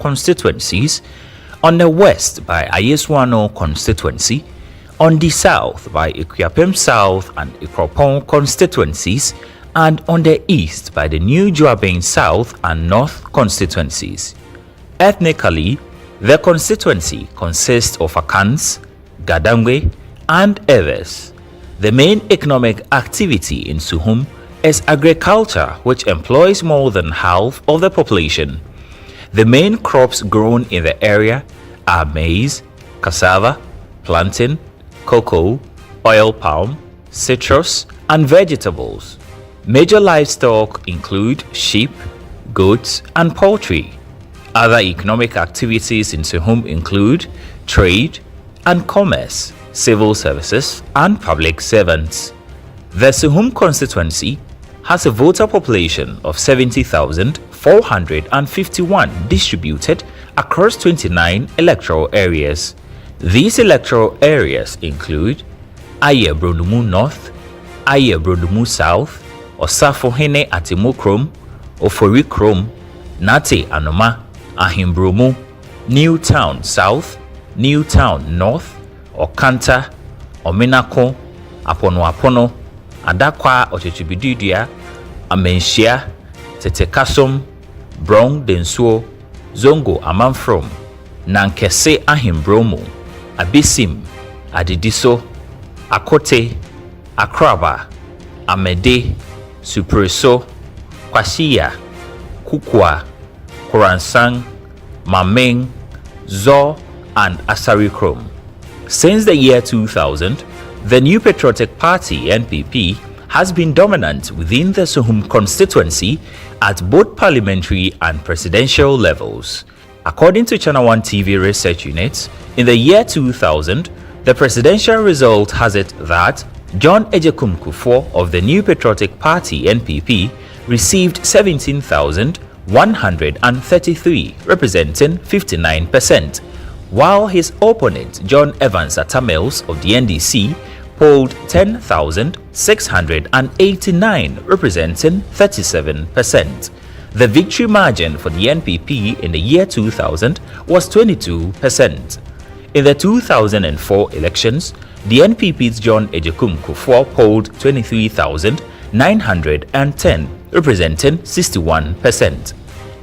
constituencies, on the west by Ayeswano constituency, on the south by Ikuapem South and Ikropong constituencies, and on the east by the New Juaben South and North constituencies. Ethnically, the constituency consists of Akans, Gadangwe, and others. The main economic activity in Suhum is agriculture, which employs more than half of the population. The main crops grown in the area are maize, cassava, plantain, cocoa, oil palm, citrus, and vegetables. Major livestock include sheep, goats, and poultry. Other economic activities in Suhum include trade and commerce, civil services, and public servants. The Suhum constituency has a voter population of 70,451 distributed across 29 electoral areas. These electoral areas include Aye Bronumu North, Aye Bronumu South, Osafohene Atimu Krom, Ofori Krom, Nate Anoma, Ahimbromu, New Town South, New Town North, Okanta, Omenako, Apono, Adakwa Ochechibidudia, Amenshia, Tetekasom, Brong Densuo, Zongo Amanfrom, Nankese Ahimbromu, Abisim, Adidiso, Akote, Akraba, Amede, Supreso, Kwasiya, Kukwa, Koransang, Mameng, Zo, and Asarikrom. Since the year 2000, the New Patriotic Party (NPP) has been dominant within the Suhum constituency at both parliamentary and presidential levels. According to Channel 1 TV Research Unit, in the year 2000, the presidential result has it that John Ejekum Kufuor of the New Patriotic Party (NPP) received 17,133, representing 59%, while his opponent John Evans Atamels of the NDC polled 10,689, representing 37%. The victory margin for the NPP in the year 2000 was 22%. In the 2004 elections, the NPP's John Ejekum Kufuor polled 23,910, representing 61%.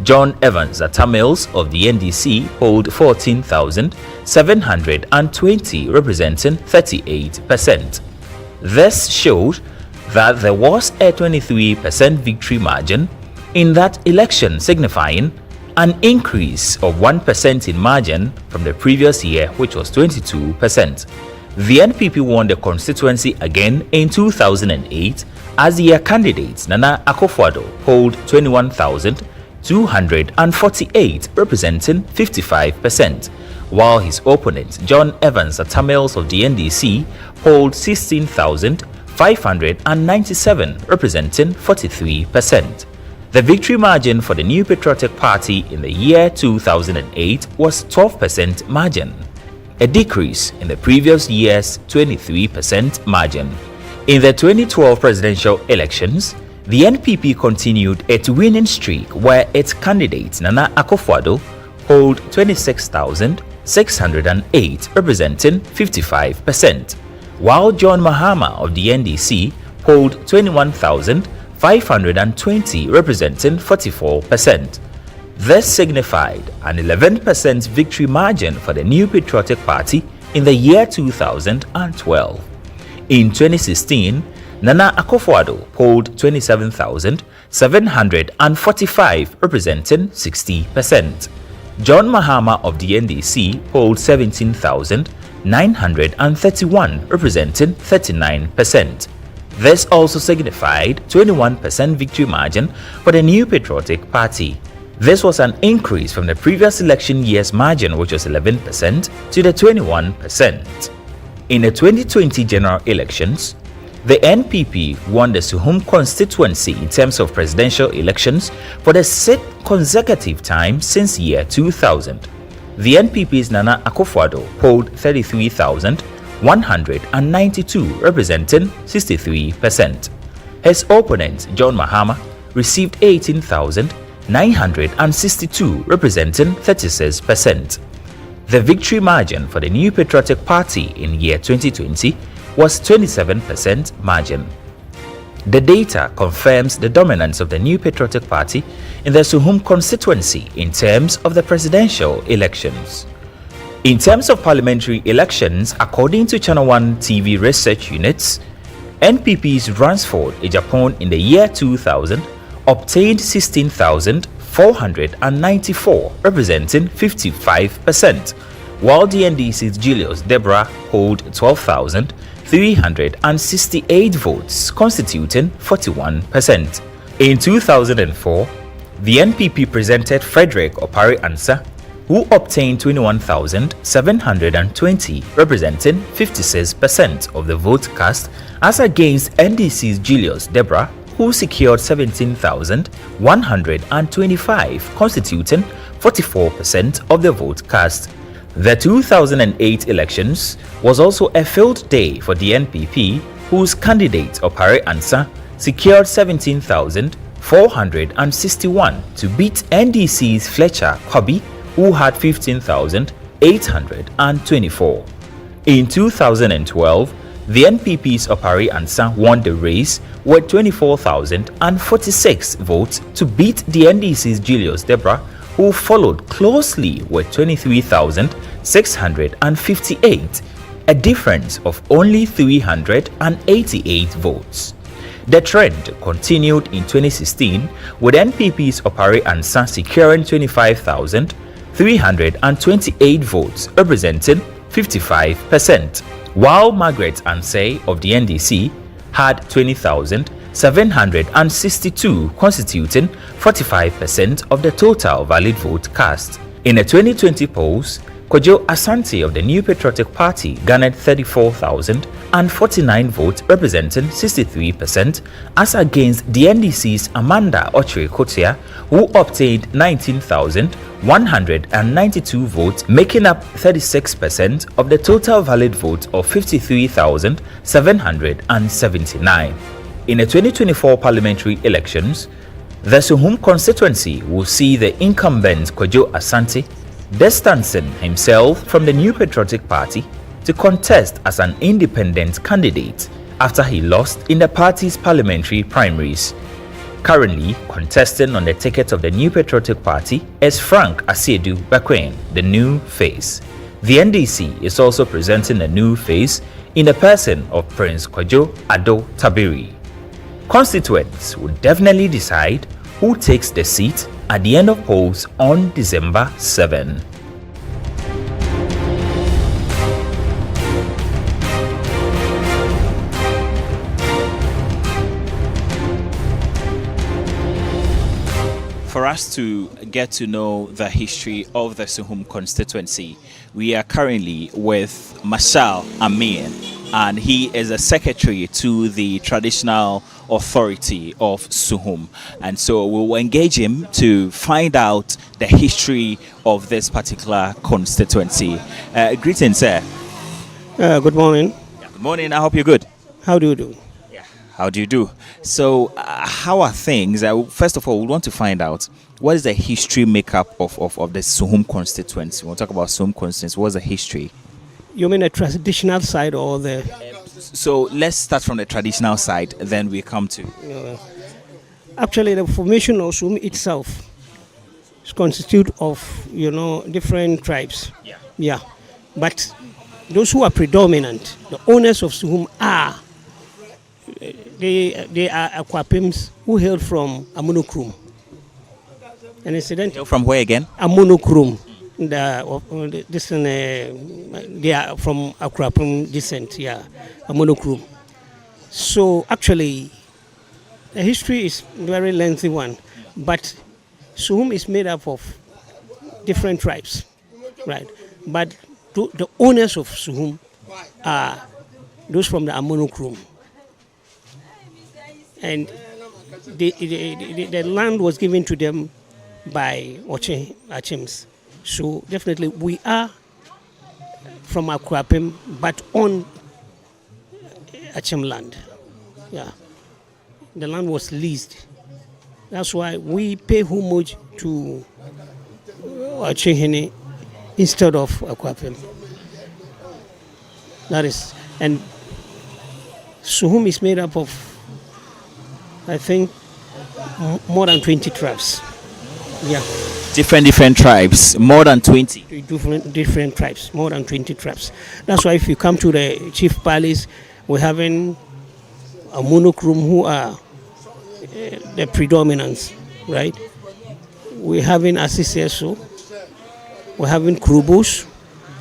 John Evans Atamels of the NDC polled 14,720, representing 38%. This showed that there was a 23% victory margin in that election, signifying an increase of 1% in margin from the previous year, which was 22%. The NPP won the constituency again in 2008 as their candidate Nana Akufo-Addo polled 21,248, representing 55%, while his opponent John Evans Atamels of the NDC polled 16,597, representing 43%. The victory margin for the New Patriotic Party in the year 2008 was 12% margin, a decrease in the previous year's 23% margin. In the 2012 presidential elections, the NPP continued its winning streak where its candidate Nana Akufo-Addo polled 26,608, representing 55%, while John Mahama of the NDC polled 21,520, representing 44%. This signified an 11% victory margin for the New Patriotic Party in the year 2012. In 2016, Nana Akufo-Addo polled 27,745, representing 60%. John Mahama of the NDC polled 17,931, representing 39%. This also signified 21% victory margin for the New Patriotic Party. This was an increase from the previous election year's margin, which was 11%, to the 21%. In the 2020 general elections, the NPP won the Suhum constituency in terms of presidential elections for the 6th consecutive time since year 2000. The NPP's Nana Akufo-Addo polled 33,192, representing 63%. His opponent, John Mahama, received 18,000 962, representing 36%. The victory margin for the New Patriotic Party in year 2020 was 27% margin. The data confirms the dominance of the New Patriotic Party in the Suhum constituency in terms of the presidential elections. In terms of parliamentary elections, according to Channel 1 TV research units, NPP's Ransford Ejapon in the year 2000 obtained 16,494, representing 55%, while the NDC's Julius Deborah hold 12,368 votes, constituting 41%. In 2004, the NPP presented Frederick Opare Ansah, who obtained 21,720, representing 56% of the vote cast, as against NDC's Julius Deborah, who secured 17,125, constituting 44% of the vote cast. The 2008 elections was also a field day for the NPP, whose candidate Opare Ansah secured 17,461 to beat NDC's Fletcher Kobi, who had 15,824. In 2012, the NPP's Opare Ansah won the race with 24,046 votes to beat the NDC's Julius Deborah, who followed closely with 23,658, a difference of only 388 votes. The trend continued in 2016, with NPP's Opare Ansah securing 25,328 votes, representing 55%, while Margaret Ansay of the NDC had 20,762, constituting 45% of the total valid vote cast. In a 2020 polls, Kojo Asante of the New Patriotic Party garnered 34,049 votes, representing 63%, as against the NDC's Amanda Ochre Kotia, who obtained 19,192 votes, making up 36% of the total valid vote of 53,779. In the 2024 parliamentary elections, the Suhum constituency will see the incumbent Kojo Asante distancing himself from the New Patriotic Party to contest as an independent candidate after he lost in the party's parliamentary primaries. Currently contesting on the ticket of the New Patriotic Party is Frank Asiedu Bakwen, the new face. The NDC is also presenting a new face in the person of Prince Kojo Ado Tabiri. Constituents will definitely decide who takes the seat at the end of polls on December 7. For us to get to know the history of the Suhum constituency, we are currently with Marshal Amin, and he is a secretary to the traditional authority of Suhum. And so we'll engage him to find out the history of this particular constituency. Greetings, sir. Good morning. Good morning. I hope you're good. How do you do? How do you do? So, how are things? First of all, we want to find out what is the history makeup of the Suhum constituency. We'll talk about Suhum constituency. What's the history? You mean the traditional side or the... So, let's start from the traditional side, then we come to... Actually, the formation of Suhum itself is constituted of, different tribes. Yeah. But those who are predominant, the owners of Suhum are... They are Akwapims who hail from Amunokrum. And incidentally, from where again? Amunokrum. They are from Akwapim descent, Amunokrum. So actually, the history is a very lengthy one, but Suhum is made up of different tribes, right? But the owners of Suhum are those from the Amunokrum. And the land was given to them by Achims. So definitely we are from Akwapim, but on Achim land. Yeah. The land was leased That's why we pay homage to Achihene instead of Akwapem. That is, and Suhum is made up of, I think, more than 20 tribes. Yeah. Different tribes, more than 20. Different tribes, more than 20 tribes. That's why if you come to the chief palace, we're having a monochrome who are the predominance, right? We're having Asiseso, we're having Krubus,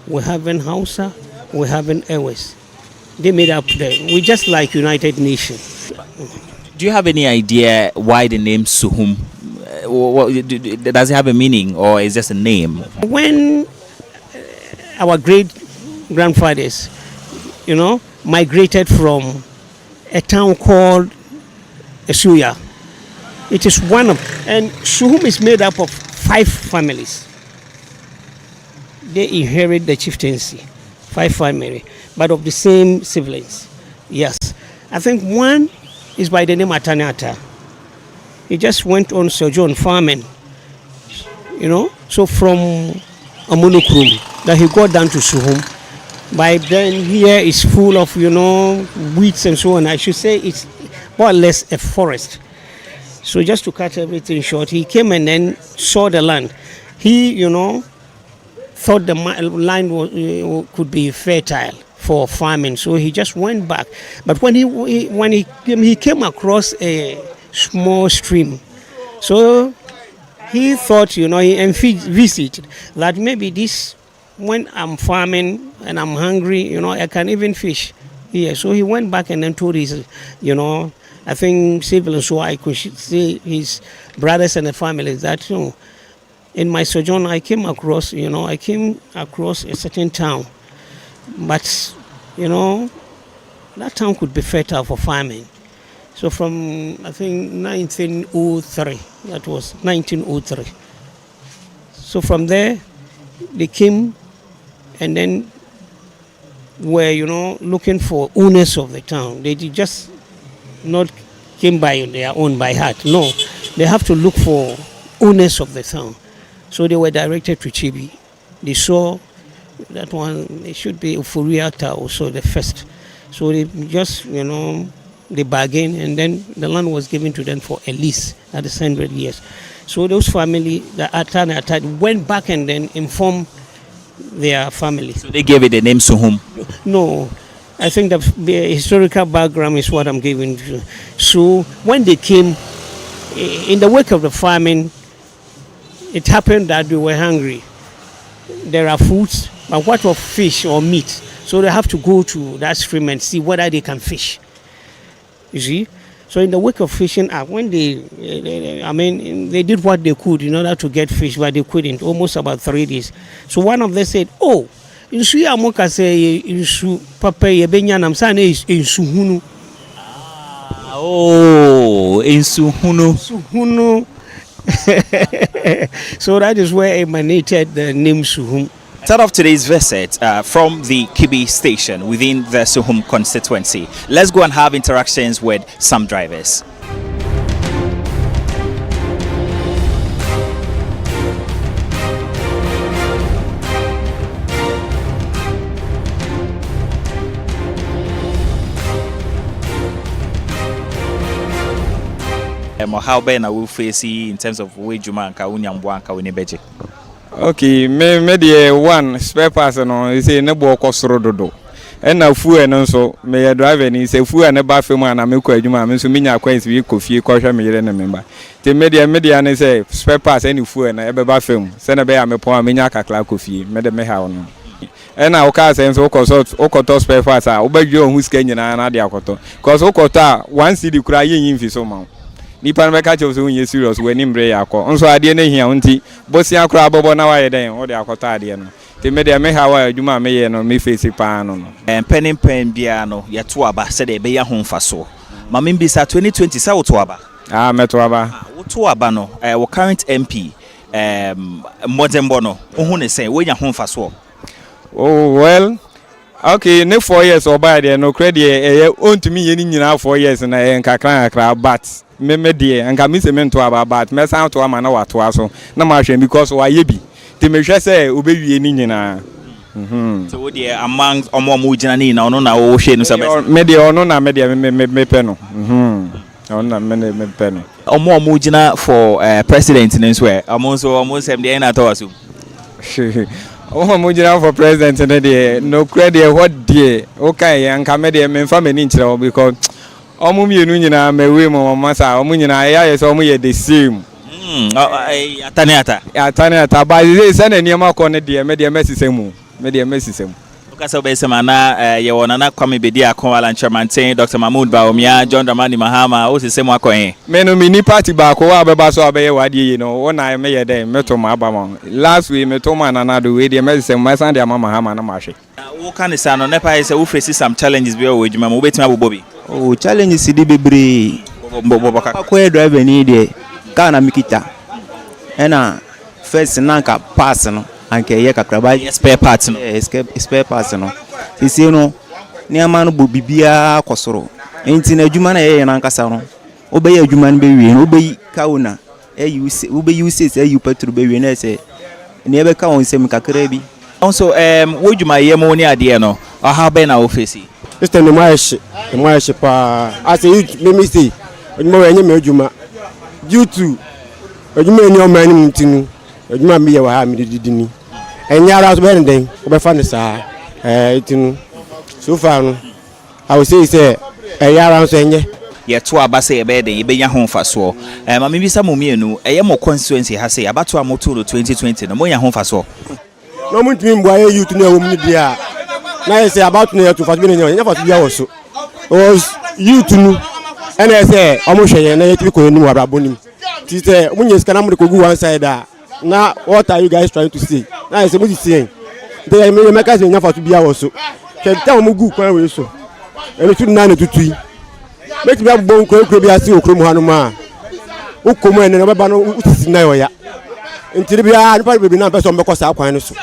we're having Hausa, we're having Ewes. They made up we just like United Nations. Do you have any idea why the name Suhum? Does it have a meaning, or is it just a name? When our great grandfathers, migrated from a town called Esuya, it is one of, and Suhum is made up of 5 families. They inherit the chieftaincy, 5 families, but of the same siblings. Yes, I think one is by the name Ataniata. He just went on sojourn farming, so from Amunukrum that he got down to Suhum. By then here is full of, weeds and so on. I should say it's more or less a forest. So just to cut everything short, he came and then saw the land. He, thought the land could be fertile for farming, so he just went back. But when he came across a small stream, so he thought, he envisaged that maybe this, when I'm farming and I'm hungry, I can even fish here. So he went back and then told his, I think civil and so I could say his brothers and the families that, in my sojourn I came across a certain town, but that town could be fertile for farming. So from, I think, 1903, that was 1903. So from there, they came and then were, looking for owners of the town. They did just not came by their own by heart. No, they have to look for owners of the town. So they were directed to Chibi. They saw that one, it should be Ufuriata also the first. So they just, they bargained, and then the land was given to them for a lease at the 100 years. So those family, the Atani went back and then informed their family. So they gave it the name Suhum? No, I think the historical background is what I'm giving you. So when they came, in the wake of the famine, it happened that they were hungry. There are foods, but what of fish or meat? So they have to go to that stream and see whether they can fish. You see? So in the wake of fishing, when they did what they could in order to get fish, but they couldn't, almost about 3 days. So one of them said, oh, in Suyamoka say, in Su Papa Yebenyanam Sane is in Suhunu. Oh, in Suhunu. Suhunu. So that is where emanated the name Suhum. Start off today's visit from the Kibi station within the Suhum constituency. Let's go and have interactions with some drivers. How Ben I will face in terms of wage man ka unyambuanka unibeje. Okay, me the one spare person on say ne bo kosoro dodo. And na fu eno so me driver ni say fu ene ba femu ana me ko adwuma me so minya kwans wi kofie kohwe me yere ne member. Te media ne say spare pass any fu ene e be ba femu. Se na be ya me pon minya kakla kofie me de me ha ono. And na o ka say so okoto spare pass a obadwe ohun sika nyina na de akoto. Cause okoto a 1 cedi kura yin fi so ma. Nipa me ka che so unye serious we nimbre yakọ nso ade na hia nti bosi akra abobo na waye den o de akọta ade no te me de me ha wa adwuma me ye no me face pa no pen bia no ye to aba se de be ya honfa so ma me bisa 2020 sa wo to aba me to aba wo to aba no wo current MP Modembo no wo hu ne say wo nya honfa so oh well Okay, ne 4 years or by there no credit own to me any 4 years na nkakra but me dear and can miss a mentor about but me sound to a man or to so na ma because why ye be to me say obey any nyina so dear among omo mujina na ono na wo hwe no sabe media ono na media me peno ono na me peno omo mujina for president nso e omo sem de na to aso oh mujina for president no credit what dear okay and can media me family nchira because omo mienu nyina mewe mo masa omo nyina ya yes omo ye the same ataniata but they say na niam akọ ne media mesisemu media mesisemu okasa obesema na ye wona na kwame bedi akọ ala nchamanten Dr. Mahmoud Baomia John Dramani Mahama o sisemu akọ yen menu mini party ba ko wa beba so abeye wade yi no wona me ye den meto ma abama last week meto ma na do we dey mesisemu my Sunday mama Mahama na ma hwe wo kan say no nepa say wo face some challenges bi o ejuma mo betima bobobi oh challenges di bebre bobo driver ni de kana mikita ena first nanka pass no anke ye kakraba spare parts no spare parts no sisi no niama no bibia akosoro enti na adwuma na ye nanka sa no obey adwuma no be wie no obey kauna obey use say petrol be wie na say ne be ka won sem kakra bi also wo adwuma ye mo ni ade no aha be na office Mr. Nomayeshi pa as a youth me say adwuma we nyame adwuma due to adwuma eni o mani mtinu adwuma me ye wa ha me didini enyara so be den obefa ne sa itinu so far no I will say enyara so enye ye to abase ye be den ye be nya ho faso ma me bisa mo mienu eye mo constituency ha say abato amoto no 2020 no mo nya ho faso no mutimi mbwa ye youth no wo mu dia na ye say about no to faso be nya faso bia wo so was youth no ena say omo hweye na ye tibi ko ni wa bonim ti say munye ska na mo de kogu one side now what are you guys trying to say now I say what you saying they make us nya faso bia wo so che tell mo gu kwan we so eno tu na na tutui make me abon kro bia si okro mu hanu ma ukomu ene no beba no utisi na yo ya ntiri bia nipa bebi na person beko sa kwan no so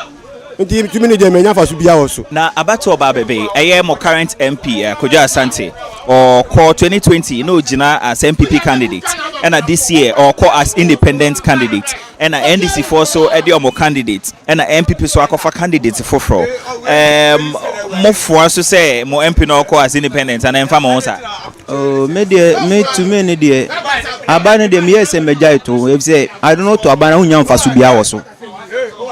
nti tumi ni de me nya faso bia wo so na abato oba bebe eye mo current MP Kojo Asante or call 2020 no gina as MPP candidate and this year or call as independent candidate and NDC for so edi omo candidate and MPP so akofa candidate for mo for so say mo MP no call as independent and emfa mo sa oh me to me ne de abane de me yes me jai to if say I don't know to abana hunya mfaso bia wo so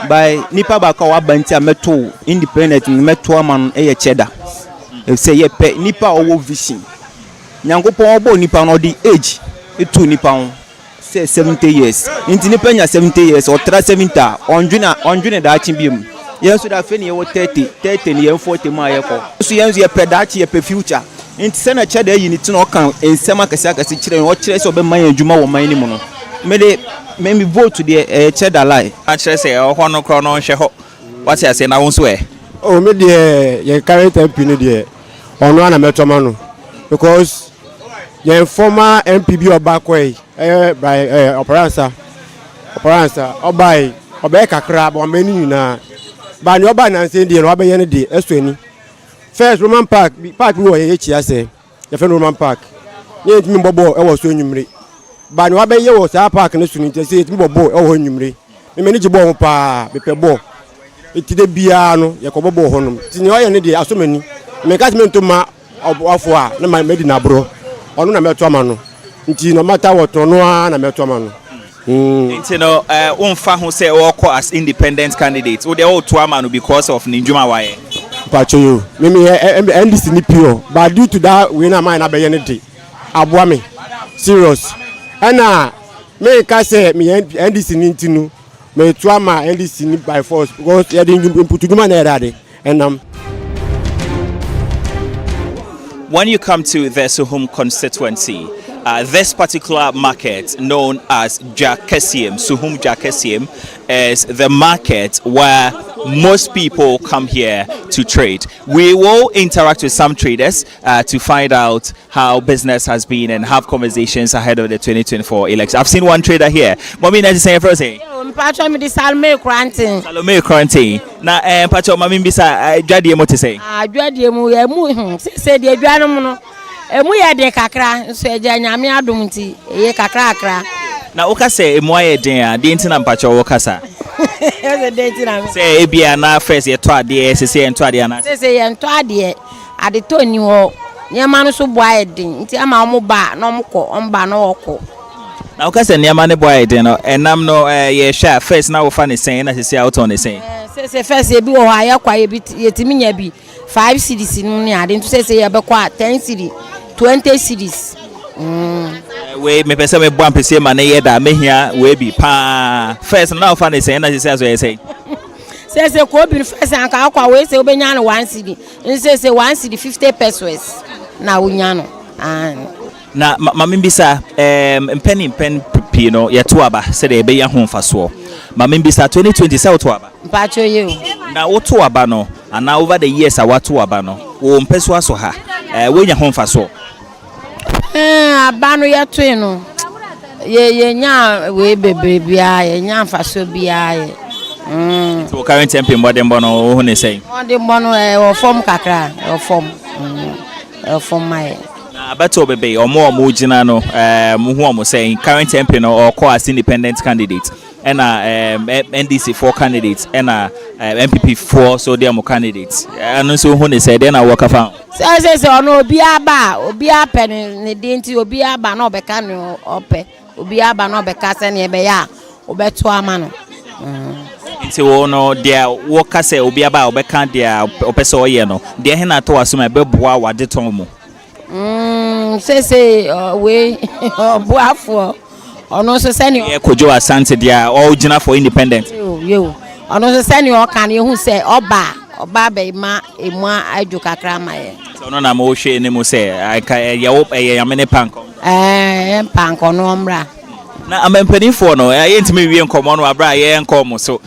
by nipa ba ka wa banti ameto independent meto aman eye cheda if say ye pe nipa owo vision nyankopon obo nipa no di age etu nipa on say 70 years inti nipa nya 70 years or 70 onjuna da achi biem yenso da fe ne ye 30 ne ye 40 ma ye ko so yenso ye pe da achi ye pe future inti se na cheda yi ni ti no kan ensema kase kire o kire se obe man adwuma wo man ni mu no me me vote de cheda lie a kire se o ho no kro no hwe ho what you say na won so oh me de ye current MP ni de ono na metoma no because ye former MPB obakwai by operansa obai kakra bo mani na ba ni oba na nse de no oba ye ne de esoni first Roman Park we wo ye chia se ye fe Roman Park ye ntimi bobo e wo so nwumre ba ni oba ye wo sa park ne suni nte se ntimi bobo e wo nwumre me mani ji bo ho pa bepe bo etide bia no ye ko bobo ho no ti ni o ye ne de asomani me ka me ntoma ofo a na ma medi na bro onu na meto ama no nti no matter what no na meto ama no nti no unfa ho say o call as independent candidate o de o to ama no because of ninjuma waye pacho yo me NDC ni pure but due to that we na man na be ye ne de aboa me serious ana me ka say me NDC ni ntinu me to ama NDC ni by force because ye dey input juma na erade enam. When you come to the Suhum constituency, this particular market known as Suhum is the market where most people come here to trade. We will interact with some traders to find out how business has been and have conversations ahead of the 2024 election. I've seen one trader here. Mommy, nice to say first. Mpacho mi di Salome Quarantine. Salome Quarantine. Na mpacho mami bisa dwadie mo te say. Dwadie mu ye mu se de dwanu mu no. Emu ye de kakra nso eja nyame adom nti ye kakra akra. Na woka se emu aye den a de nti na mpacho woka sa. Ese de nti na. Se ebia na first ye to ade se ye to ade na. Se ye to ade ade to ni ho. Nyama no so bo aye den nti ama omo ba na omo ko omba na okọ. Na woka se nyama ne bo aye den no enam no ye hwa first na wo fa ne sen na se out on ne sen. Se first e bi wo ha ye kwa ye bi yetimi nya bi 5 cedis no ne ade nti se ye be kwa 10 cedis 20 cedis. We me pese me bo ampese ma ne ye da mehia we bi pa first na wo fa ne sen na se aso ye say. Se ko bi first an ka akwa we se obenya no 1 cedi se 1 cedi 50 pesos na wonya no. Na mama mbisa pen pi no ye to aba se de be ya ho mfaso mama mbisa 2020 se to aba mpacho ye na wo to aba no ana over the years a wato aba no wo mpeso aso ha we nya ho mfaso aba no ye to no ye nya we bebre bia ye nya mfaso bia ye so current MP modern bono ho ne say modern bono e form kakra e form mai abato bebe omo gina no mu hu omo say current MP no or call as independent candidate and NDC 4 candidates and MPP 4 so they are more candidates and so hu ne say then I work afa say ono obi aba ne de nti obi aba na obeka no ope obi aba na obeka se ne be ya obeto ama no nti wo no dia wo ka se obi aba obeka dia opese oye no dia he na to asoma be boa wade ton mu say we boafo ono so sani e kojo asante dia original for independent yo ono so sani o kan ye hu say oba be ma emu aju kakra ma ye so no na mo hwe ne mu say aka ye wo ye amene panko panko no mra na amampani for no ye ntimi wie nkomo no abra ye nkomo so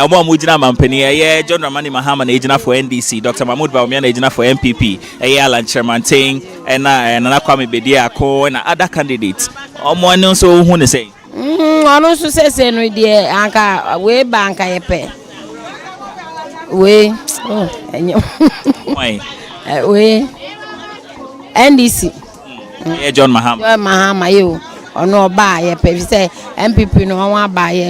omo amugina amampani ye John Dramani Mahama na ejina for NDC Dr. Mahmoud Bawumia na ejina for MPP ye Alan Chairmantain na Kwame Bediako na other candidates omo anu so hu ne say ono so say no de anka we banka ye pe we enyo we NDC ye John Mahama yo ono ba ye pe say MPP no wan ba ye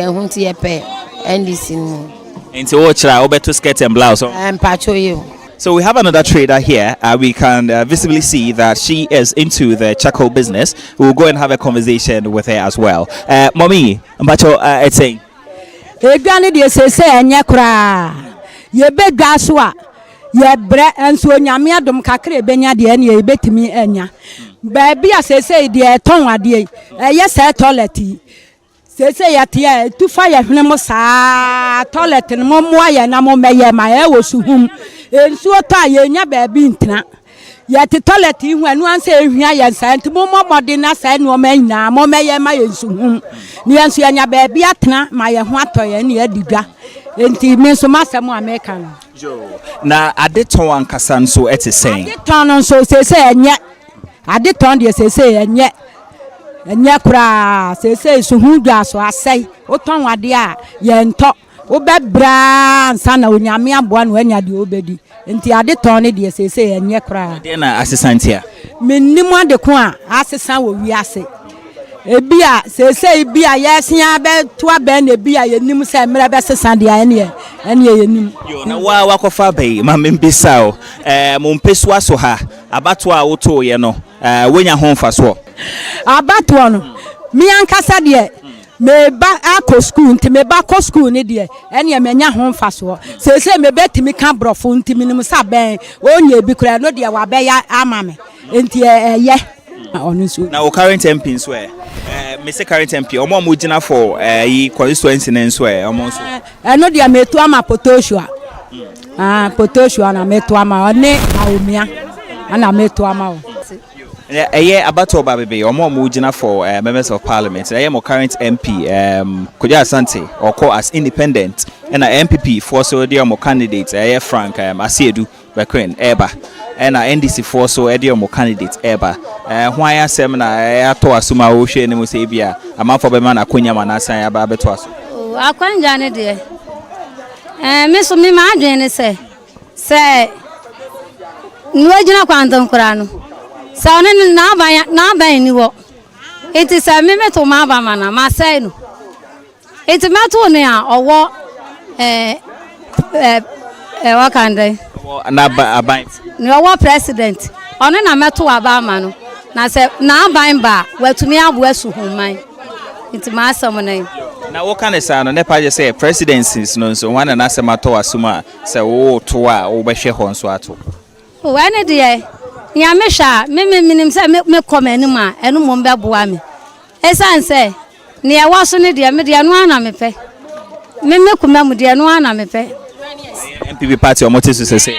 hu ti ye pe NDC no nti wo chira wo beto skirt and blouse mpacho yo. So we have another trader here. We can visibly see that she is into the charcoal business. We'll go and have a conversation with her as well. Mommy, Mbacho, it's saying. Egani de se enya kura. Ye be gaswa. Ye bre enso nyame adom kakra benya de ene ye betimi enya. Baby asese de ton ade. Ye se toilet. Sese yatia tu fire hwene mo saa toilet no mo aye na mo meye ma e wo Suhum ensu to ye nya ba bi ntina yati toilet hu anu anse ehwia ye nsa nti mo mode na sa no ma nyina mo meye ma ye Suhum ni ensu nya ba bi atena ma ye ho atoye na ye didwa enti me so masem America no na adeton ankasa nso etesen adeton nso sese enye adeton de sese enye enya kura sese Suhum dwa so asai oton wade a ye nto obebra nsa na onyame aboa no anya de obedi nti ade ton ne de sese enye kura de na asesantia mennim ade ko a asesan wo wi ase ebi a sese bi a yesia be to aba na ebi a yenim se mra be sesan de ene yenim yo na wa wakofa bai ma membisa o mo mpesu aso ha abato a woto ye no wonya ho mfaso abato no mi ankasa de me ba akọ school nti me ba akọ school ni de ene me nya ho mfaso sese me betimi ka brofo nti minim sa ben onye bi kura no de wa be ya ama me nti ye onu so na o current MP nso me say current MP omo amugina for yi constituency nso omo nso no de metu ama potosua potosua na metu ama one awumia ana metu ama o abato babebe omo amugina for members of parliament mo current MP Kojo Asante or call as independent and MPP for so dear more candidates Frank Asiedu Bekwen Eba and NDC for so dear more candidates Eba why I seminar to asuma Oshe and Musabia a month for Beman Akunya Manasa Ababetos. I can't join dear. Miss me, my journey say Nuajina Quantum Corano. Sounding now by any walk. It is a mimic to Mabamana, Marcelo. It's a matter now or what can they? No war president. On a matter of Abamano. Now say now buying bar where to me I was Suhum mine. It's my summer name. Now what kind of sound on the say presidencies no so one and Asamato Asuma say oh toa or Beshehon Swato. Oh, any day. Yamisha, me say me come anymore, and no more buami. Esan say, near was only the median one I me pay. Me come dear no one I me pay. MPP party or motives to say,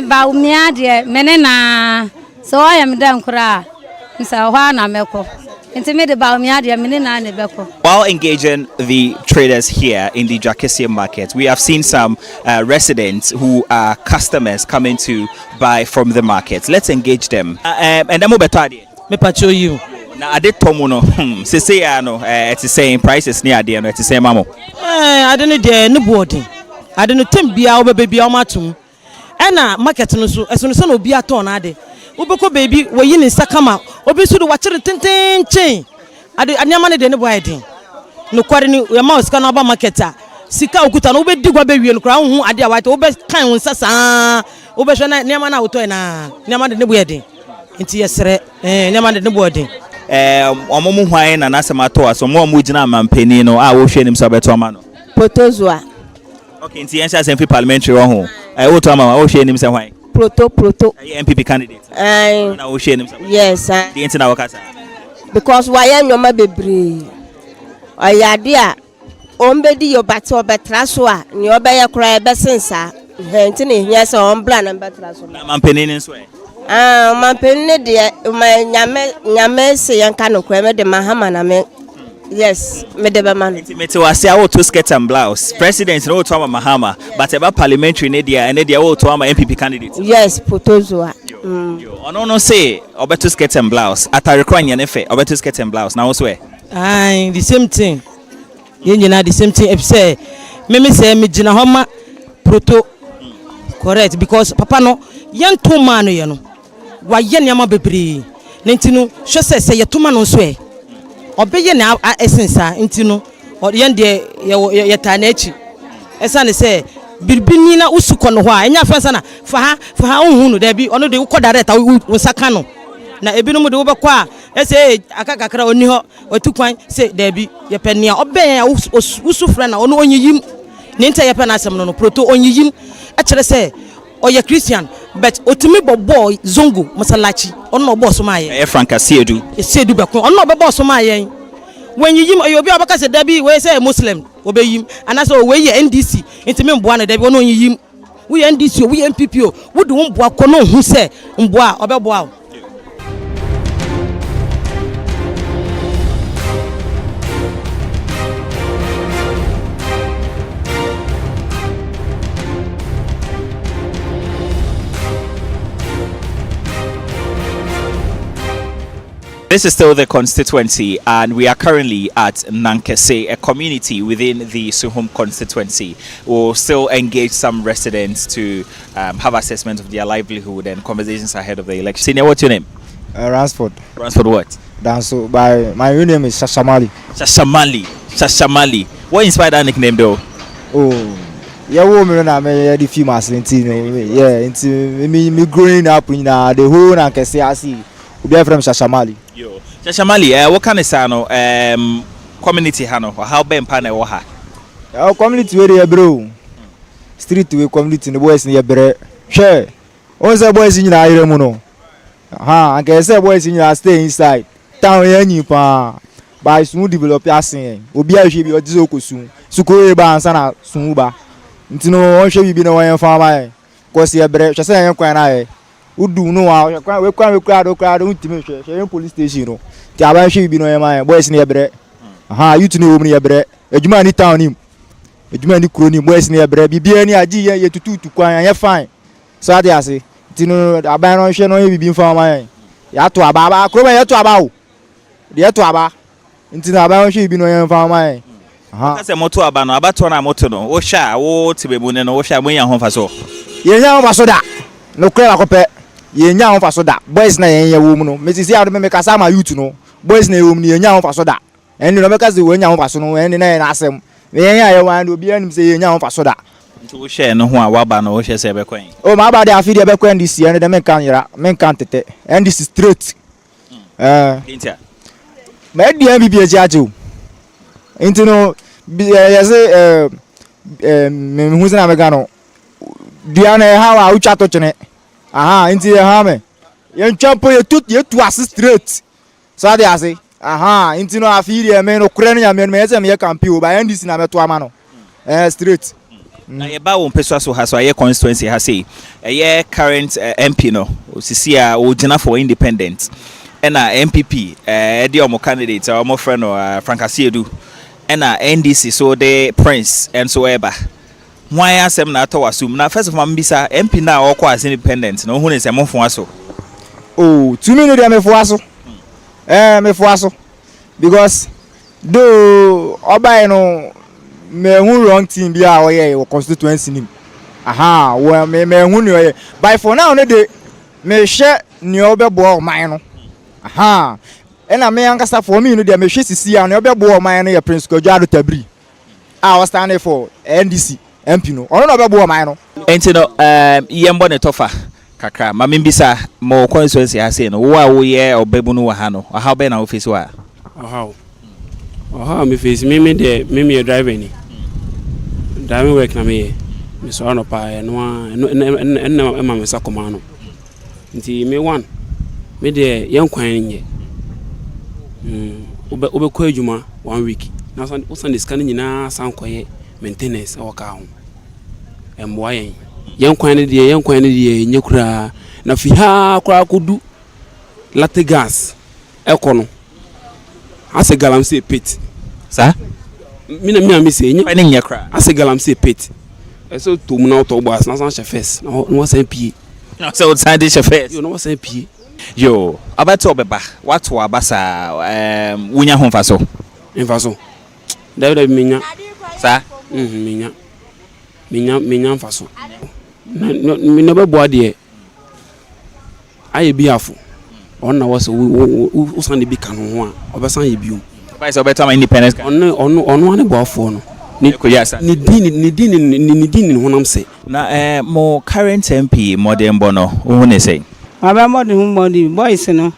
Baumia dear, menena. So I am down cry. So one I meko. Intimate Baumia dear, menena and beko. While engaging the traders here in the Nankese market, we have seen some residents who are customers coming to buy from the market. Let's engage them. And then me pacho you. Now I did tomono. Say it's the same prices near the it's the same mamo. I don't know nobody. I don't know Timbia over baby amatum. And market no so as soon as no be a ton ade. Ubeko baby we yin sakama. Obi so do watch the tin chain. Ade anyamane de ne boy din. No kware ni we ma sika na ba marketer. Sika okuta no be digwa be wie no kra hu ade a white obe kan hu sasa. Obe hwe na nyama na auto na. Nyama de ne boy din. Nti yesere nyama de ne boy din. Omomu hwan na nasemato aso mo amugina mampeni no a wo hwe nim so beto ama no. Protozua. Okay, nti yensa sempi parliamentary ho. Wo to ama wo hwe nim se hwan. Proto. MPP candidate. Na wo hwe nim se. Yes, sir. The nti na wakasa. Because why am nyoma bebre. Oyade a ombedi yo bate obetra so a ne obeye kra ebe sensa. Nti ne hia se ombla na betra so. Na mampeni ni so e. Mampeni de nyame se yanka no kra me de mahama na me. Yes, me de be man. Mete wase a wo to skirt and blouse. President no to ama mahama, but about parliamentary ne dia wo to ama MPP candidate. Yes, Potozua. Ono no say obeto skirt and blouse. Atare kwa nya ne fe, obeto skirt and blouse. Na wo so e. The same thing. Yenjina the same thing. If say me say me jina homa proto. Correct, because papa no yan to man no ye no. Wa ye nyama bebre. Nentinu hwe say ye to man no so e. Obeye na esensa ntinu yen de ye ta na echi esa ne se birbini na usuko no ho a enya fa na fa ha ohunu no da bi ono de ko direct wo saka no na ebinu mu de wo bekọ a ese akakakra oni ho otukwan se da bi ye penia obeye usufra na ono onyiyim ne nta ye pena asem no proto onyiyim e kire se oye Christian but otimi bobo zongo masalachi ono boss ma ye Frank Asiedu bekon ono be boss ma ye when you yim obi abaka se dabi we say Muslim obeyim anaso we ye NDC ntimi mboa na dabi ono yim we NDC we MPP o wo de mboa ko no hu se mboa obeboa. This is still the constituency, and we are currently at Nankese, a community within the Suhum constituency. We'll still engage some residents to have assessment of their livelihood and conversations ahead of the election. Senior, what's your name? Ransford. Ransford what? Danso. My real name is Shashamali. Shashamali. What inspired that nickname though? Oh, yeah, woman, I'm a few months into me growing up in the whole Nankese. I see. We are from Shashamali. Yo, Shashamali, what kind of sano community hano? How ben pane waha? Our community where bro. Street to community in the boys near Bere. Share. Once the boys in your iremono. I can say boys in your stay inside. Town any pa. By smooth develop your saying. Ubia should be a Zoko soon. Suko Bansana Sumuba. Into no one should be no one farmer. Cause you're Bere. Just say I'm quite. Udu no wa we crowd ultimate share police station no ti aba hwe bi no e man boys ne bre you to know me bre adwuma ni town nim edwuma ni kuro ni boys ni ebre bibia ni agi ye tutu kwan ye fine so ade ase tinu aban no hwe no ye bibi mfa ma ye ya to aba kuro ba ye to aba o de to aba ntinu aban hwe bibi no ye mfa ma ye aha ka se moto aba no aba to na moto no wo hwa wo tibebu ne no wo hwa mo nya ho fa so ye nya ho fa so da no kura akopɛ ye nya ho fa so da boys na ye wo mu no metisi ado me kasa ma youth no boys na ye wo mu ni ye nya ho fa so da eni no me kasa wo nya ho fa so no eni na ye na asem me nya ye wan do bi anim se ye nya ho fa so da nti wo hwe no ho a waba no wo hwe se be kwan o ma ba de afi de be kwan dis ye de me kan yira me kan tete and this is straight intia me di an bibi eji o nti no ye se me hu se na me ga no dia na ha wa ucha to chene aha nti ha me ye ntwampo ye tu as straight so ade ase aha nti no afi de me no kure no ya me se me ye campaign o ba ndc na me to ama no straight na ye ba won peso so ha so ye constituency ha say ye current MP no osisi a o gina for independent ena MPP de omo candidate omo friend no Frankasiedu ena NDC so the Prince and so eba why asem na to assume na first of all mbisa MP na o kwa as independent no hu ne se mo fo aso oh to me no dey me fo aso me fo aso because do obai no me hu wrong team bi a oye constituency nim aha wo me hu ni oye by for now no dey me hwe ni obebo o man no aha ena me ankasa for me no dey me hwe sisi a ni obebo o man no ye Prince Kwadwo Tabri a was standing for NDC MP no ono no obebo o man no enti no yembo ne tofa kakra ma mbisa mo constituency ha say no wo a wo ye obebu no wa ha no aha be na wo face wa aha me face me de me driver ni driving work na me so no pa no ma me sakoma no nti me one me de yen kwan nye obekọ adwuma 1 week na so scan nyina san koye maintenance o ka ho emboa yen kwan ne de nyekura na fi ha kura kodu latte gas ekono ase galam se pit sa mi se nya fani nyekura ase galam se pit eso to mu na auto bus na san chefes na no san pie na so san chefes yo no san pie yo abato beba watu abasa wunya ho mfaso David minya sa minya mfaso no be boa de aye biafo onna wase wo san de bi kan ho a obesan ye biom by so better independence ono ane boafo no ni din honam se na mo current MP modern bono wo ne say aba modern boys no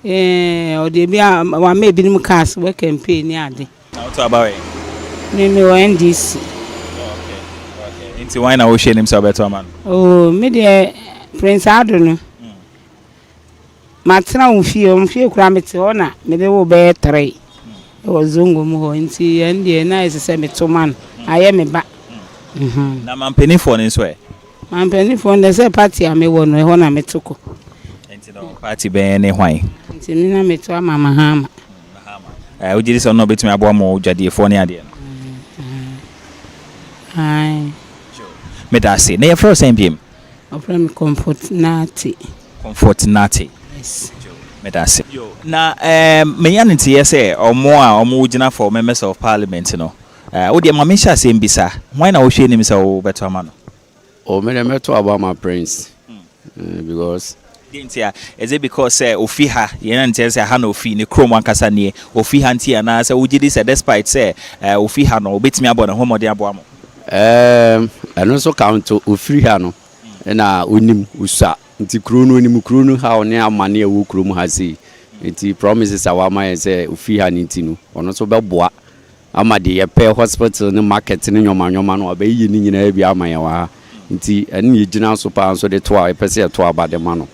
o de bia wa me binim cars we campaign ni ade na to about me wa NDC okay into why na wo share himself better man oh me de Prince Ado no matena umfie kura mete ho na me de wo be 3 e wo zongo mu ho nti ende na ese me to man aye me ba na mampeni for ne so e mampeni for ne se party a me wo no ho na me toko enti no party be ne hwan nti mi na me to ama mahama o jiri so no betumi abo mo dwade for ne ade ai me da se na ye fro same from comfort nati yes me da se na me yan nti ye say omo gina for members of parliament no wo de ma me sha se mbisa why na wo hwe nim say wo beto ama no o me dem to about my Prince because dintia is it because say ofi ha ye na ntia say ha na ofi ne krom ankasa ne ofi ha ntia na say wo gidi say despite say ofi ha no obetimi abo na homode abo amo eno so count ofiri ha no na onim usa nti kro no onim kro no ha one amane ewo kro mu ha sei nti promises awama ye say ofi ha nti no ono so beboa amade ye pay hospital ne market ne nyoma no abayi ni nyina bi amaye wa nti ene ye gina so pa so de to a pese to abade ma no.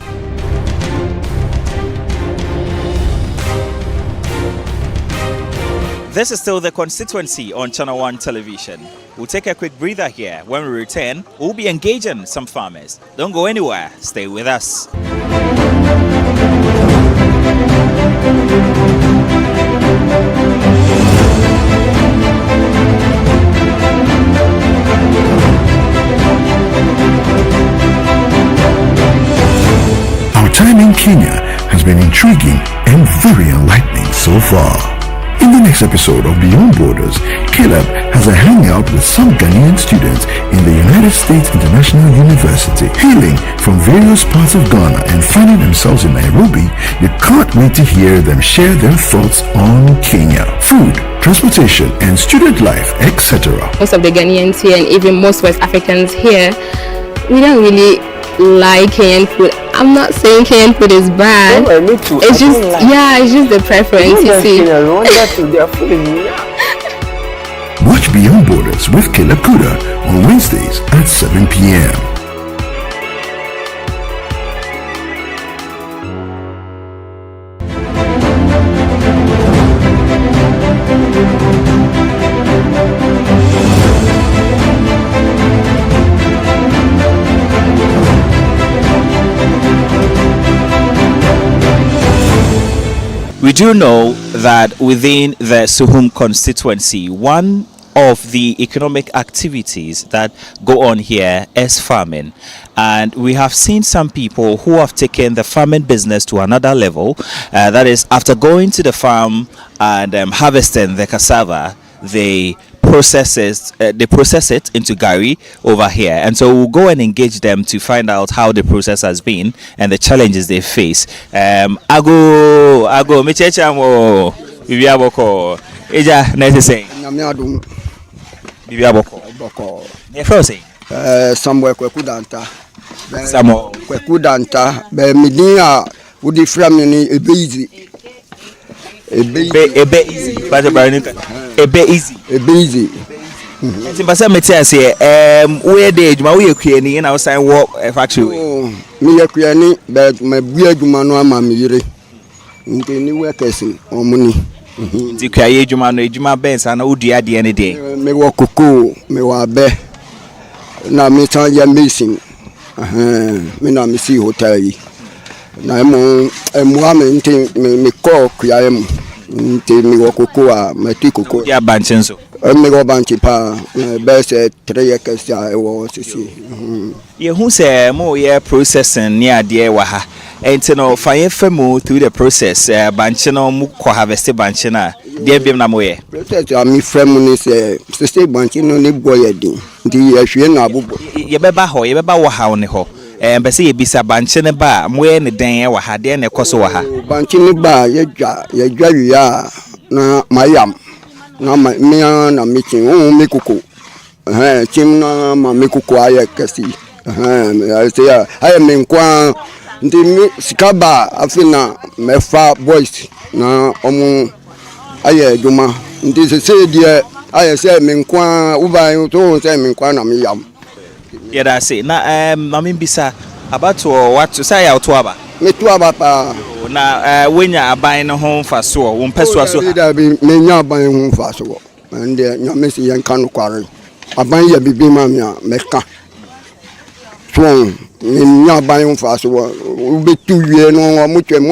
This is still the Constituency on Channel 1 television. We'll take a quick breather here. When we return, we'll be engaging some farmers. Don't go anywhere. Stay with us. time in Kenya has been intriguing and very enlightening so far. In the next episode of Beyond Borders, Caleb has a hangout with some Ghanaian students in the United States International University. Hailing from various parts of Ghana and finding themselves in Nairobi, you can't wait to hear them share their thoughts on Kenya, food, transportation, and student life, etc. Most of the Ghanaians here and even most West Africans here, we don't really like Kenyan food. I'm not saying Kenyan food is bad. Oh, me too. It's just it's just the preference, you see. Watch Beyond Borders with Caleb Kuda on Wednesdays at 7 p.m. We do know that within the Suhum constituency, one of the economic activities that go on here is farming, and we have seen some people who have taken the farming business to another level. That is, after going to the farm and harvesting the cassava, they process it into gari over here, and so we'll go and engage them to find out how the process has been and the challenges they face. Ago mechechamo bibi aboko eja Nankese nyamiadum bibi aboko ne frose Samuel Kwekudanta Samuel Kwekudanta be midin udi from ni easy easy but easy Simpasa metia say where the adwuma we akuani na outside work factory me akuani but my bu adwuma no ama me yire nti ni workers omuni nti kwaye adwuma no adwuma bensa na odua de ne de me wo koko me wa be na me tan ya machine me na me see hotel yi na emu ame nti me call kwaye mu nti me wo koko a mati koko ya banche nso me go banche pa best 3 years ya wo sisi ye hu se mo ye processing ni ade wa ha enti no fa ye famu through the process banche no mu ko harvest banche na de biem na mo ye process ami famu ni se sisi banche no ni boy din nti ye hwe na abubo ye beba wo ha ne ho mbese ye bisa banche ne ba mo ye ne den wa ha de ne koso wa ha banche ne ba ye dwa wi a na mayam na me na meeting me kuku tim na ma me kuku aye kasi I say aye me nkwa ndi sikaba afina mefa boys na omu aye adwuma ndi se die aye say me nkwa uba to say me nkwa na me yam yeah that say na mama bisa about what to say out aba me to aba pa na wenya aban no ho mfaso wo mpɛso so me nya aban ho mfaso ande nyame si yan kan kware aban ya bibi ma meka so me nya aban ho mfaso wo betu wie no mo twam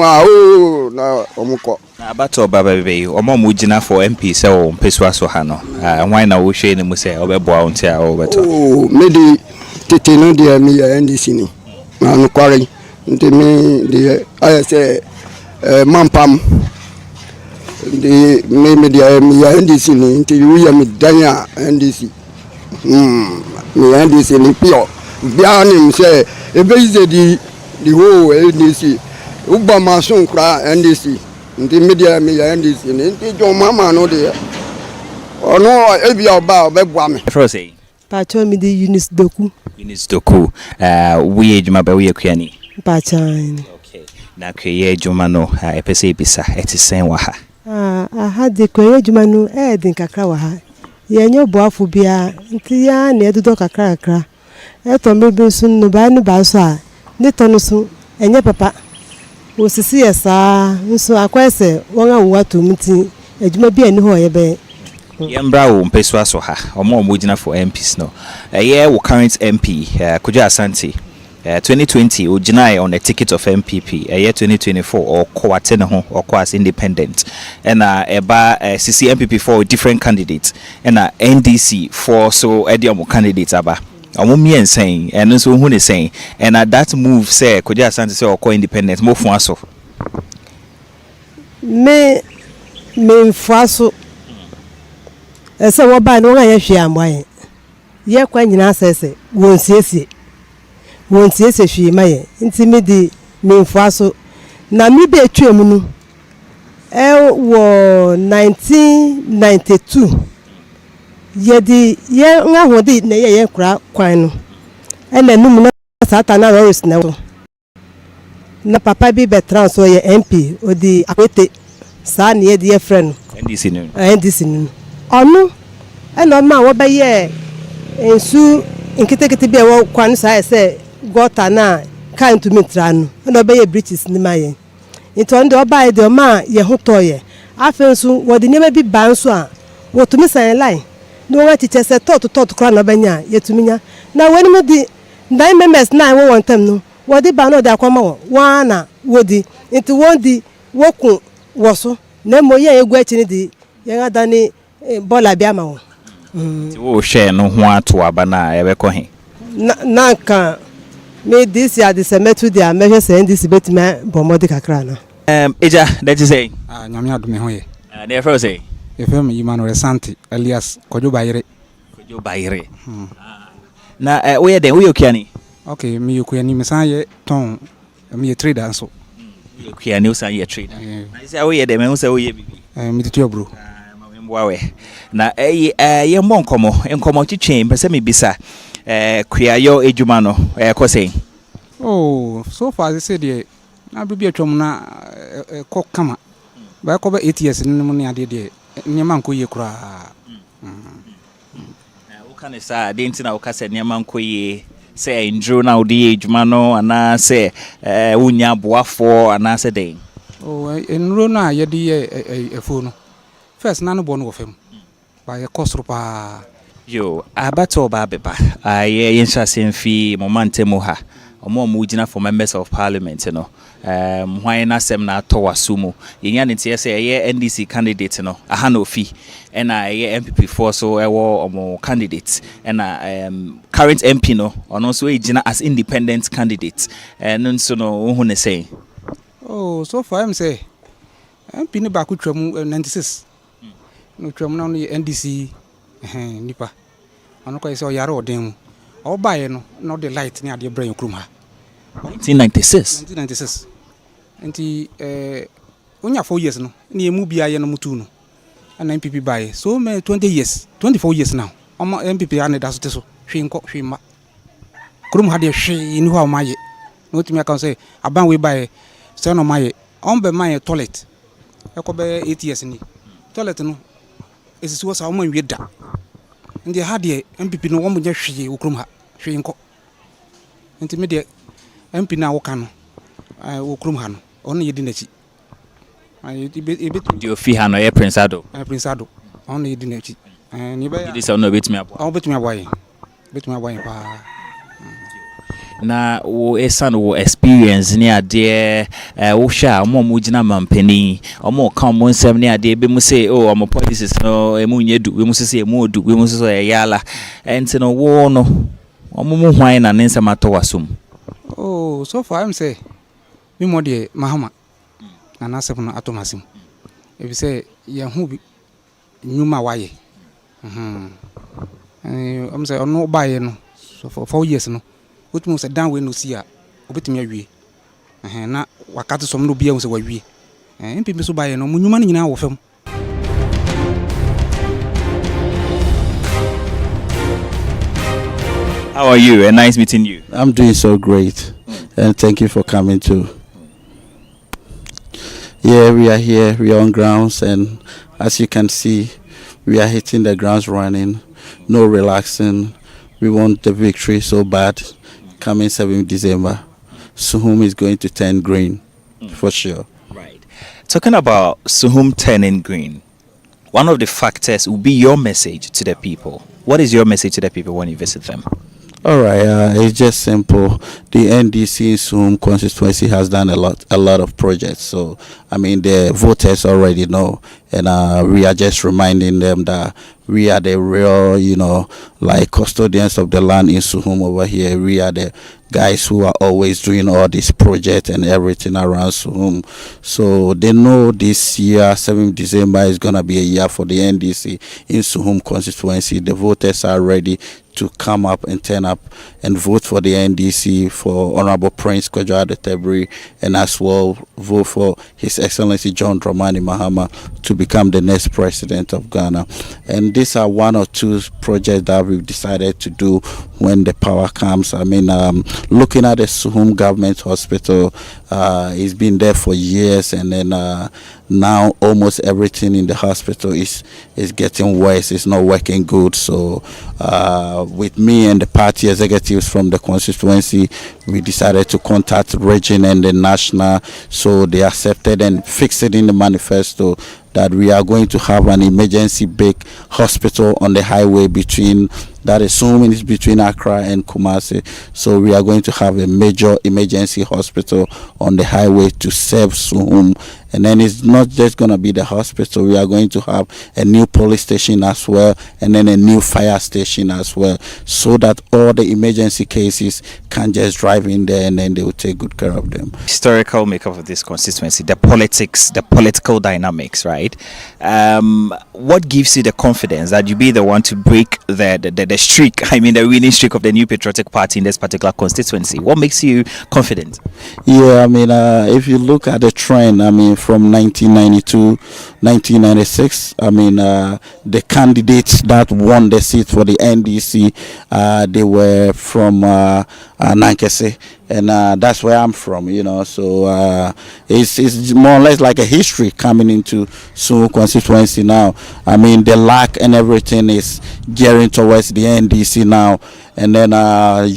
na omukɔ na abato baba bebe omo mo gina for MP sɛ wo mpɛso so ha no why na wo hwe ne mu sɛ obɛboa wo ntia wo beto me di tete no dia me ya NDC ni na no kware nti me de I say mampam de me dia me ya NDC ni nti wi ya me danya NDC me NDC ni pio bia ni say ebe ize di whole NDC uba masun kra NDC nti me dia me ya NDC ni nti jo mama no de ono ebi oba obeboa me frose pacho mi di Eunice Doku we ejuma ba we akuani Pachan. Okay. Na kweye adwuma no epese bisa etisen wa ha. Aha de kweye adwuma no din kakra wa ha. Ye nyo boafo bia nti ya na edudo kakra. Eto mebe so no ba ni ba so a ni to no so enye papa. Wo sisi yesa nso akwese won awwa to mti adwuma bia ni ho ye be. Yembra wo mpeso aso ha. Omo gina for MPs no. Ye wo current MP Kuja Asante 2020 Ojinai on a ticket of MPP year 2024 or Kwate ne ho or as independent and eba CC MPP for different candidates and NDC for so edium candidates aba Amumien saying, and so who is saying, and at that move, say, could you asante say or co independent, more for us. Me mfaso ese wo ba no ya hwe amwan ye kwa nyina sese wonsiesie hwe maye nti me di me mfaso na mi be twem nu wo 1992 ye di ye ngahodi na ye kura kwan no ena num na satana roris na papa bi betran so ye MP odi akwete sa ne ye die friend NDC nu onu ena ma wo be ye ensu nkitekete bi e wo kwan sa se gota na kan to mitra no ena be ye British ni maye nti on de oba de ma ye hotoye afensu wo de nyema bi ban so a wo to mi san line no wa tiche se tot kra na banya ye tuminya na wani mo di 9 members na wo won tam no wo di ba no de akwama wo wa na wo di nti won di woku wo so na mo ye egu achi ni di ye ga dani bola bia ma wo nti wo hwe no ho ato aba na e be ko he na kan me this ya the cemetery dia measure say this betima bomodi kakra na eja that is say nyame adome ho ye na e fe say e fe me Emmanuel Santi alias Kojo Bayire na we den we yokiani okay me yokiani me san ye ton me ye trader nso yokiani o san ye trader na say we den me ho say we ye bibi me titio bro mwawe na ye mo nkomo twetwen pese me bisa kuayo ejuma no ko say oh so far they say the na bibi atwom na ko kama ba ko ba 8 years ni mo ne ade de nyama nko ye kura wo kan say de ntina wo ka say nyama nko ye say ndro na wo de ejuma no ana say wonya boafo ana say den oh enro na ye de efo no first na no bo no fam ba ye kosro pa yo abato ba beba aye yensa semfi momentemo ha omo mugina for members of parliament no hwan na sem na to wasumu yenya ne tie say ye NDC candidate no aha na ofi ena ye MPP for so ewo omo candidate ena current MP no ono so ejina as independent candidate no so no hu ne say oh so far am say MP ni ba ku twam 96 no twam na no NDC nipa ono ko say oyare odem o bae no no the light ni ade brain krum ha 1996 nti onya 4 years no ni emu bia ye no mutu no ana MPP bae so me 20 years 24 years now omo MPP ane da so te so hwinma krum ha de hwe ni ho maye no timi aka say aban we bae say no maye on be maye toilet e ko be 8 years ni toilet no esisi wo sa o man wi da ndi ha de MPP no wo mo je hwe okrum ha hwinko nti me de MP na wo kan no okrum ha no ono yedi nachi di ofi ha no ye Prince Ado ono yedi nachi ni ba ya say no betimi abo o betimi abo pa na wo esan wo experience ni ade wo hwa omo mugina mampani omo kan mo nsem ni ade be mu say oh omo policies no emu nyedu we mu say emu odu we mu say yala enti no wo no omo mu hwan na ne nsem ato wasum oh so far am say mi mo de mahama na asem no atomasim e bi say ye hu bi nyuma waye am say ono baye no so for 4 years no otumo say dan we no si a obetimi awie na wakati som no bia wo say wawie MPP so baye no mu nyuma nyina wo fam. How are you? Nice meeting you. I'm doing so great, and thank you for coming too. Yeah, we are here, we are on grounds, and as you can see, we are hitting the grounds running, no relaxing. We want the victory so bad. Coming 7th December, Suhum is going to turn green, for sure. Right. Talking about Suhum turning green, one of the factors will be your message to the people. What is your message to the people when you visit them? All right, it's just simple. The NDC Suhum Constituency has done a lot of projects. So, I mean, the voters already know, and we are just reminding them that we are the real, like custodians of the land in Suhum over here. We are the guys who are always doing all this project and everything around Suhum. So they know this year, 7th December, is going to be a year for the NDC in Suhum constituency. The voters are ready to come up and turn up and vote for the NDC, for Honorable Prince Kojo Adetebri, and as well vote for His Excellency John Dramani Mahama to become the next president of Ghana. And these are one or two projects that we've decided to do when the power comes. I mean, looking at the Suhum Government Hospital, it's been there for years, and then now almost everything in the hospital is getting worse. It's not working good. So with me and the party executives from the constituency, we decided to contact region and the national, so they accepted and fixed it in the manifesto that we are going to have an emergency big hospital on the highway between, that is Suhum, is between Accra and Kumasi. So we are going to have a major emergency hospital on the highway to serve Suhum. And then it's not just going to be the hospital. We are going to have a new police station as well, and then a new fire station as well, so that all the emergency cases can just drive in there and then they will take good care of them. Historical makeup of this constituency, the politics, the political dynamics, right? What gives you the confidence that you be the one to break the streak, I mean the winning streak of the New Patriotic Party in this particular constituency? What makes you confident? Yeah, I mean, if you look at the trend, I mean, from 1992, 1996, I mean, the candidates that won the seat for the NDC, they were from Nankese, and that's where I'm from, so it's more or less like a history coming into Suhum constituency now. I mean, the lack and everything is gearing towards the NDC now. And then the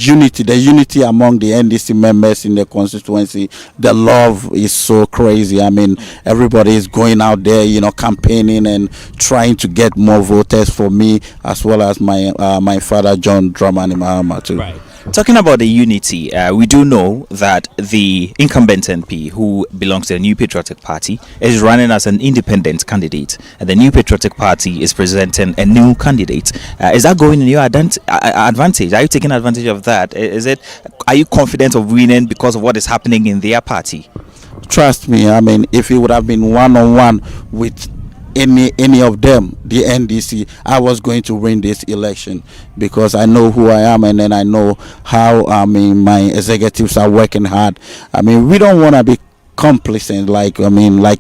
unity among the NDC members in the constituency, the love is so crazy. I mean, everybody is going out there, campaigning and trying to get more voters for me, as well as my father, John Dramani Mahama, too. Right. Talking about the unity, we do know that the incumbent MP, who belongs to the New Patriotic Party, is running as an independent candidate, and the New Patriotic Party is presenting a new candidate. Is that going in your advantage? Are you taking advantage of that? Are you confident of winning because of what is happening in their party? Trust me, I mean, if it would have been one-on-one with any of them, the NDC, I was going to win this election, because I know who I am, and then I know how, I mean, my executives are working hard. I mean, we don't want to be complacent, like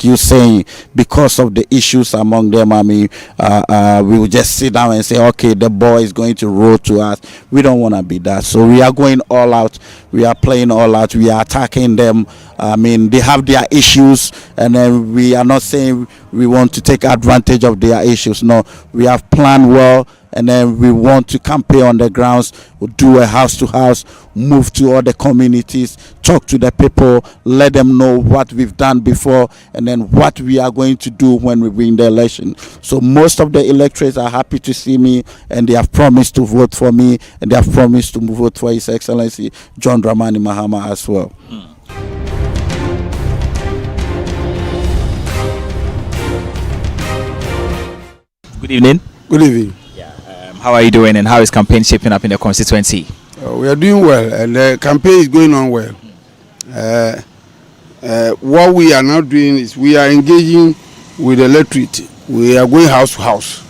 you saying, because of the issues among them. I mean, we will just sit down and say, okay, the ball is going to roll to us. We don't want to be that. So we are going all out. We are playing all out. We are attacking them. I mean, they have their issues, and then we are not saying we want to take advantage of their issues. No, we have planned well, and then we want to campaign on the grounds, we'll do a house to house, move to all the communities, talk to the people, let them know what we've done before, and then what we are going to do when we win the election. So most of the electors are happy to see me, and they have promised to vote for me, and they have promised to vote for His Excellency John Dramani Mahama as well. Good evening. Good evening. How are you doing, and how is campaign shaping up in the constituency? We are doing well, and the campaign is going on well. What we are now doing is we are engaging with the electorate. We are going house to house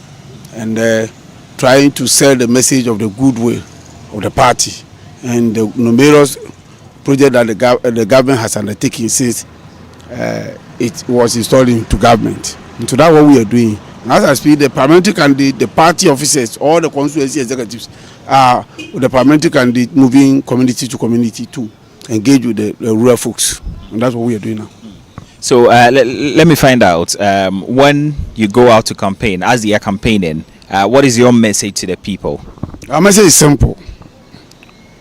and trying to sell the message of the goodwill of the party and the numerous projects that the government has undertaken since it was installed into government. And so that's what we are doing. As I speak, the parliamentary candidate, the party officers, all the constituency executives are with the parliamentary candidate moving community to community to engage with the rural folks. And that's what we are doing now. So let me find out, when you go out to campaign, as they are campaigning, what is your message to the people? Our message is simple.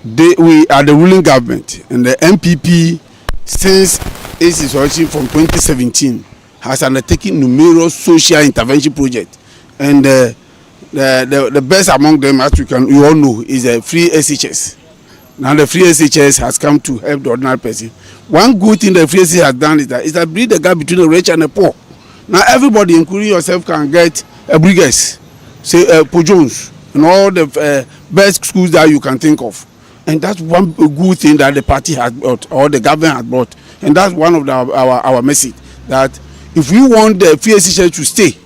We are the ruling government, and the MPP, since its installation from 2017, has undertaken numerous social intervention projects, and the best among them, as you all know, is a free SHS. Now the free SHS has come to help the ordinary person. One good thing the free SHS has done is that bridge the gap between the rich and the poor. Now everybody, including yourself, can get a briquettes say Jones, and all the best schools that you can think of. And that's one good thing that the party has brought, or the government has brought. And that's one of our message, that if we want the FCC to stay,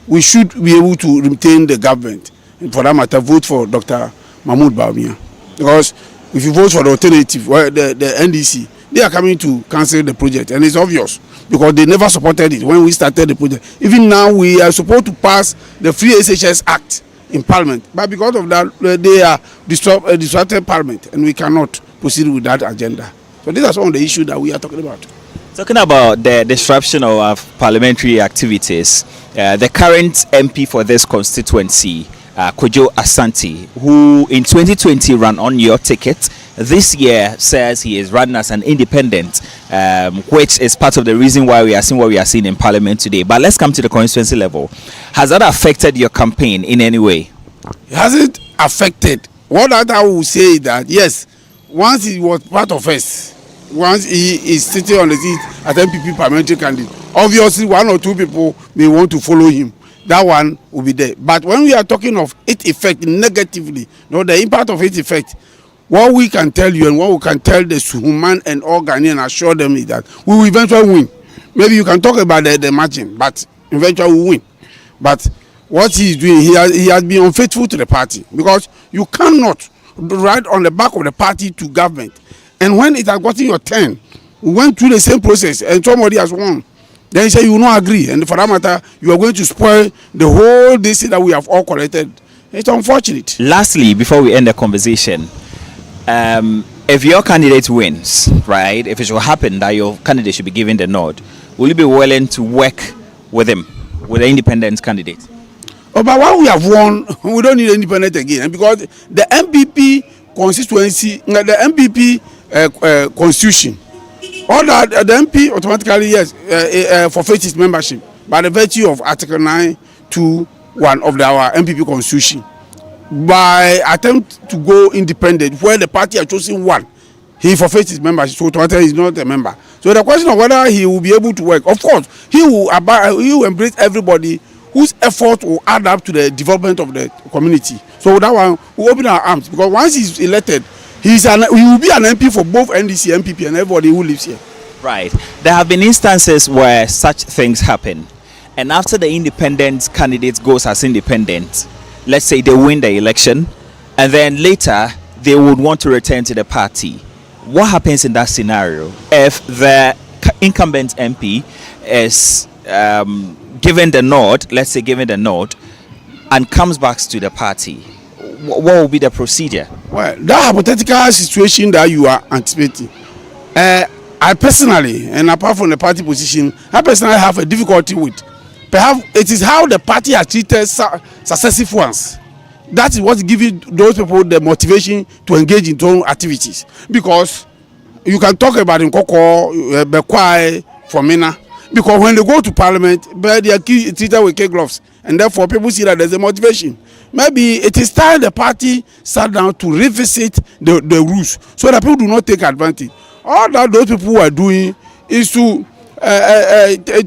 we should be able to retain the government. And for that matter, vote for Dr. Mahmoud Bawumia. Because if you vote for the alternative, well, the NDC, they are coming to cancel the project. And it's obvious, because they never supported it when we started the project. Even now, we are supposed to pass the Free SHS Act in Parliament. But because of that, they are disrupted Parliament, and we cannot proceed with that agenda. So these are some of the issues that we are talking about. Talking about the disruption of parliamentary activities, the current MP for this constituency, Kojo Asante, who in 2020 ran on your ticket, this year says he is running as an independent, which is part of the reason why we are seeing what we are seeing in Parliament today. But let's come to the constituency level. Has that affected your campaign in any way? It hasn't affected. What I will say is that, yes, once he was part of us, once he is sitting on the seat as MPP parliamentary candidate, obviously one or two people may want to follow him. That one will be there. But when we are talking of its effect negatively, the impact of its effect, what we can tell you and what we can tell the Suhum and all Ghanaians, assure them is that we will eventually win. Maybe you can talk about the margin, but eventually we will win. But what he is doing, he has been unfaithful to the party, because you cannot ride on the back of the party to government. And when it has gotten your turn, we went through the same process and somebody has won. Then you say you will not agree, and for that matter, you are going to spoil the whole this that we have all collected. It's unfortunate. Lastly, before we end the conversation, if your candidate wins, right, if it should happen that your candidate should be given the nod, will you be willing to work with him, with the independent candidate? Oh, but when we have won, we don't need independent again, because the MPP constituency, the MPP constitution, all that the MP automatically, yes, forfeit his membership by the virtue of Article 9(2)(1) of our MPP constitution. By attempt to go independent, where the party has chosen one, he forfeits his membership, so automatically he is not a member. So the question of whether he will be able to work, of course, he will embrace everybody whose effort will add up to the development of the community. So that one will open our arms, because once he's elected, he will be an MP for both NDC, MPP, and everybody who lives here. Right. There have been instances where such things happen, and after the independent candidate goes as independent, let's say they win the election, and then later they would want to return to the party. What happens in that scenario if the incumbent MP is given the nod, let's say given the nod, and comes back to the party? What will be the procedure? Well, that hypothetical situation that you are anticipating, I personally, and apart from the party position, I personally have a difficulty with. Perhaps it is how the party has treated successive ones. That is what gives those people the motivation to engage in their own activities. Because you can talk about Nkoko, Bekwai, Fomina, because when they go to parliament, they are treated with kid gloves, and therefore people see that there's a motivation. Maybe it is time the party sat down to revisit the rules, so that people do not take advantage. All that those people are doing is to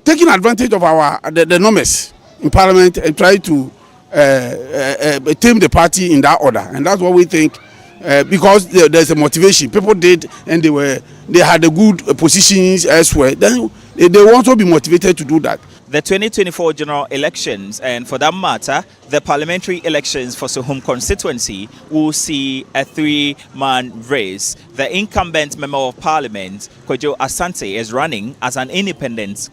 taking advantage of the numbers in parliament and try to tame the party in that order, and that's what we think. Because there's a motivation, people did, and they had the good positions elsewhere. Then they will also be motivated to do that. The 2024 general elections, and for that matter, the parliamentary elections for Suhum constituency, will see a three-man race. The incumbent member of parliament, Kojo Asante, is running as an independent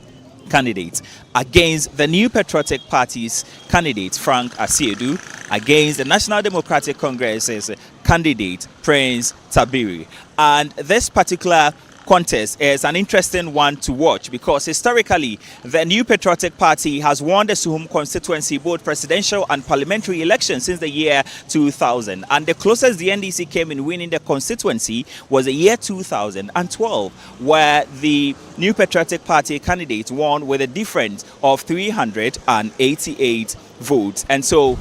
candidate against the New Patriotic Party's candidate, Frank Asiedu, against the National Democratic Congress's candidate, Prince Tabiri. And this particular contest is an interesting one to watch, because historically the New Patriotic Party has won the Suhum constituency, both presidential and parliamentary elections, since the year 2000, and the closest the NDC came in winning the constituency was the year 2012, where the New Patriotic Party candidate won with a difference of 388 votes. And so